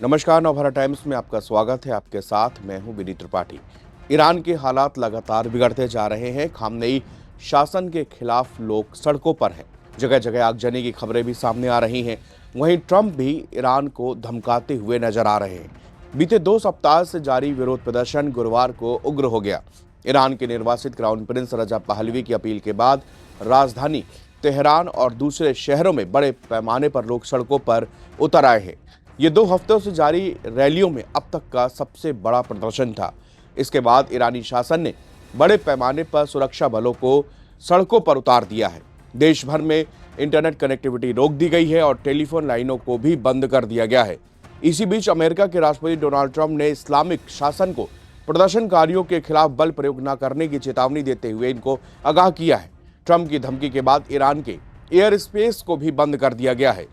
नमस्कार, नवभारत टाइम्स में आपका स्वागत है। आपके साथ मैं हूं विनीत त्रिपाठी। ईरान के हालात लगातार बिगड़ते जा रहे हैं। खामनेई शासन के खिलाफ लोग सड़कों पर हैं। जगह जगह आगजनी की खबरें भी सामने आ रही हैं। वहीं ट्रंप भी ईरान को धमकाते हुए नजर आ रहे हैं। बीते 2 सप्ताह से जारी विरोध प्रदर्शन गुरुवार को उग्र हो गया। ईरान के निर्वासित क्राउन प्रिंस रजा पहलवी की अपील के बाद राजधानी तेहरान और दूसरे शहरों में बड़े पैमाने पर लोग सड़कों पर उतर आए हैं। ये 2 हफ्तों से जारी रैलियों में अब तक का सबसे बड़ा प्रदर्शन था। इसके बाद ईरानी शासन ने बड़े पैमाने पर सुरक्षा बलों को सड़कों पर उतार दिया है। देश भर में इंटरनेट कनेक्टिविटी रोक दी गई है और टेलीफोन लाइनों को भी बंद कर दिया गया है। इसी बीच अमेरिका के राष्ट्रपति डोनाल्ड ट्रंप ने इस्लामिक शासन को प्रदर्शनकारियों के खिलाफ बल प्रयोग न करने की चेतावनी देते हुए इनको आगाह किया है। ट्रंप की धमकी के बाद ईरान के एयर स्पेस को भी बंद कर दिया गया है।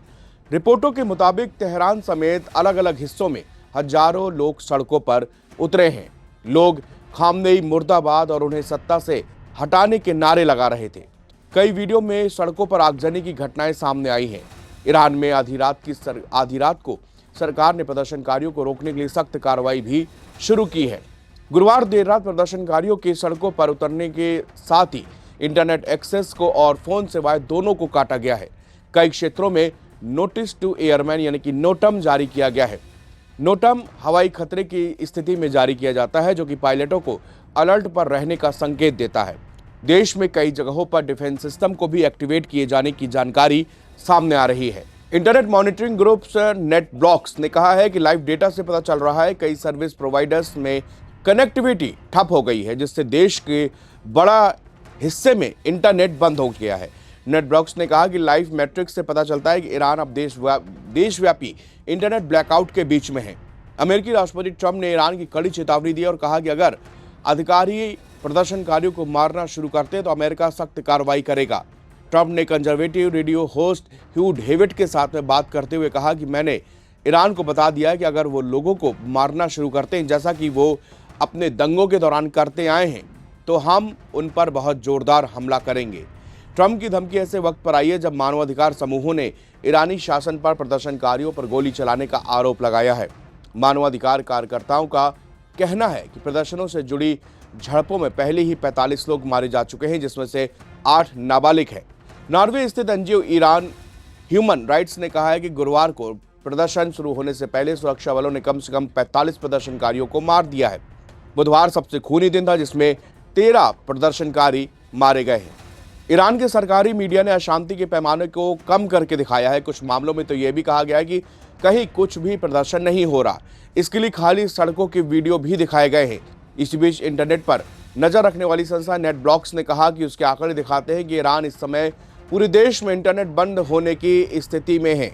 रिपोर्टों के मुताबिक तेहरान समेत अलग अलग हिस्सों में हजारों लोग सड़कों पर उतरे हैं। लोग खामनेई मुर्दाबाद और उन्हें सत्ता से हटाने के नारे लगा रहे थे। कई वीडियो में सड़कों पर आगजनी की घटनाएं सामने आई हैं। ईरान में आधी रात को सरकार ने प्रदर्शनकारियों को रोकने के लिए सख्त कार्रवाई भी शुरू की है। गुरुवार देर रात प्रदर्शनकारियों के सड़कों पर उतरने के साथ ही इंटरनेट एक्सेस को और फोन सेवाएं दोनों को काटा गया है। कई क्षेत्रों में नोटिस टू एयरमैन यानी कि नोटम जारी किया गया है। नोटम हवाई खतरे की स्थिति में जारी किया जाता है, जो कि पायलटों को अलर्ट पर रहने का संकेत देता है। देश में कई जगहों पर डिफेंस सिस्टम को भी एक्टिवेट किए जाने की जानकारी सामने आ रही है। इंटरनेट मॉनिटरिंग ग्रुप नेटब्लॉक्स ने कहा है कि लाइव डेटा से पता चल रहा है कई सर्विस प्रोवाइडर्स में कनेक्टिविटी ठप हो गई है, जिससे देश के बड़ा हिस्से में इंटरनेट बंद हो गया है। नेटब्लॉक्स ने कहा कि लाइव मैट्रिक्स से पता चलता है कि ईरान अब देशव्यापी इंटरनेट ब्लैकआउट के बीच में है। अमेरिकी राष्ट्रपति ट्रंप ने ईरान की कड़ी चेतावनी दी और कहा कि अगर अधिकारी प्रदर्शनकारियों को मारना शुरू करते तो अमेरिका सख्त कार्रवाई करेगा। ट्रंप ने कंजर्वेटिव रेडियो होस्ट ह्यू डेविड के साथ में बात करते हुए कहा कि मैंने ईरान को बता दिया है कि अगर वो लोगों को मारना शुरू करते हैं जैसा कि वो अपने दंगों के दौरान करते आए हैं, तो हम उन पर बहुत जोरदार हमला करेंगे। ट्रंप की धमकी ऐसे वक्त पर आई है जब मानवाधिकार समूहों ने ईरानी शासन पर प्रदर्शनकारियों पर गोली चलाने का आरोप लगाया है। मानवाधिकार कार्यकर्ताओं का कहना है कि प्रदर्शनों से जुड़ी झड़पों में पहले ही 45 लोग मारे जा चुके हैं, जिसमें से 8 नाबालिग हैं। नॉर्वे स्थित एनजीओ ईरान ह्यूमन राइट्स ने कहा है कि गुरुवार को प्रदर्शन शुरू होने से पहले सुरक्षा बलों ने कम से कम 45 प्रदर्शनकारियों को मार दिया है। बुधवार सबसे खूनी दिन था, जिसमें 13 प्रदर्शनकारी मारे गए हैं। ईरान के सरकारी मीडिया ने अशांति के पैमाने को कम करके दिखाया है। कुछ मामलों में तो यह भी कहा गया है कि कहीं कुछ भी प्रदर्शन नहीं हो रहा। इसके लिए खाली सड़कों के वीडियो भी दिखाए गए हैं। इसी बीच इंटरनेट पर नजर रखने वाली संस्था नेटब्लॉक्स ने कहा कि उसके आंकड़े दिखाते हैं कि ईरान इस समय पूरे देश में इंटरनेट बंद होने की स्थिति में है।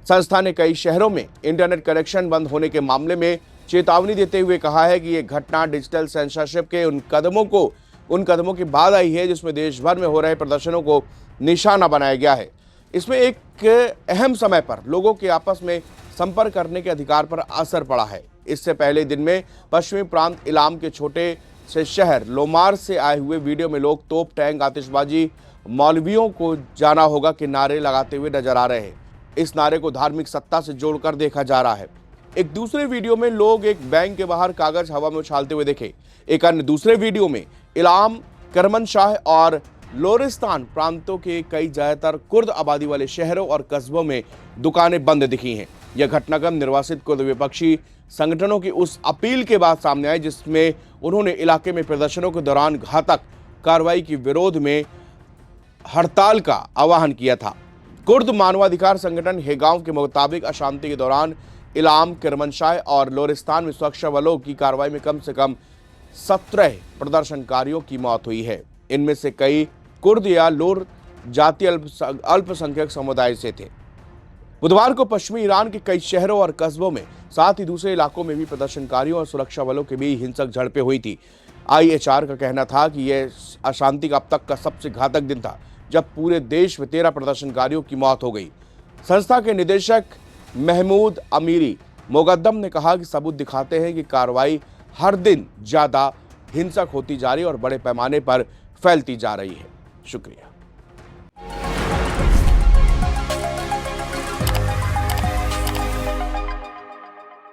संस्था ने कई शहरों में इंटरनेट कनेक्शन बंद होने के मामले में चेतावनी देते हुए कहा है कि यह घटना डिजिटल सेंसरशिप के उन कदमों की बाद आई है जिसमें देश भर में हो रहे प्रदर्शनों को निशाना बनाया गया है। इसमें एक अहम समय पर लोगों के आपस में संपर्क करने के अधिकार पर असर पड़ा है। इससे पहले दिन में पश्चिमी प्रांत इलाम के छोटे से शहर लोमार से आए हुए वीडियो में लोग तोप, टैंक, आतिशबाजी, मौलवियों को जाना होगा के नारे लगाते हुए नजर आ रहे हैं। इस नारे को धार्मिक सत्ता से जोड़कर देखा जा रहा है। एक दूसरे वीडियो में लोग एक बैंक के बाहर कागज हवा में उछालते हुए दिखे। एक अन्य दूसरे वीडियो में इलाम, करमनशाह और लोरिस्तान प्रांतों के कई ज्यादातर कुर्द आबादी वाले शहरों और कस्बों में दुकानें बंद दिखी हैं। यह घटनाक्रम निर्वासित कुर्द विपक्षी संगठनों की उस अपील के बाद सामने आए जिसमें उन्होंने इलाके में प्रदर्शनों के दौरान घातक कार्रवाई के विरोध में हड़ताल का आह्वान किया था। कुर्द मानवाधिकार संगठन हेगांव के मुताबिक अशांति के दौरान इलाम, करमनशाह और लोरिस्तान में सुरक्षा बलों की कार्रवाई में कम से कम 17 प्रदर्शनकारियों की मौत हुई है। इनमें से कई कुर्द या लोर जातीय अल्पसंख्यक समुदाय से थे। बुधवार को पश्चिमी ईरान के कई शहरों और कस्बों में, साथ ही दूसरे इलाकों में भी प्रदर्शनकारियों और सुरक्षा बलों के बीच हिंसक झड़पें हुई थी। IHR का कहना था कि यह अशांति का अब तक का सबसे घातक दिन था, जब पूरे देश में 13 प्रदर्शनकारियों की मौत हो गई। संस्था के निदेशक महमूद अमीरी मोकद्दम ने कहा कि सबूत दिखाते हैं कि कार्रवाई हर दिन ज्यादा हिंसक होती जा रही है और बड़े पैमाने पर फैलती जा रही है। शुक्रिया।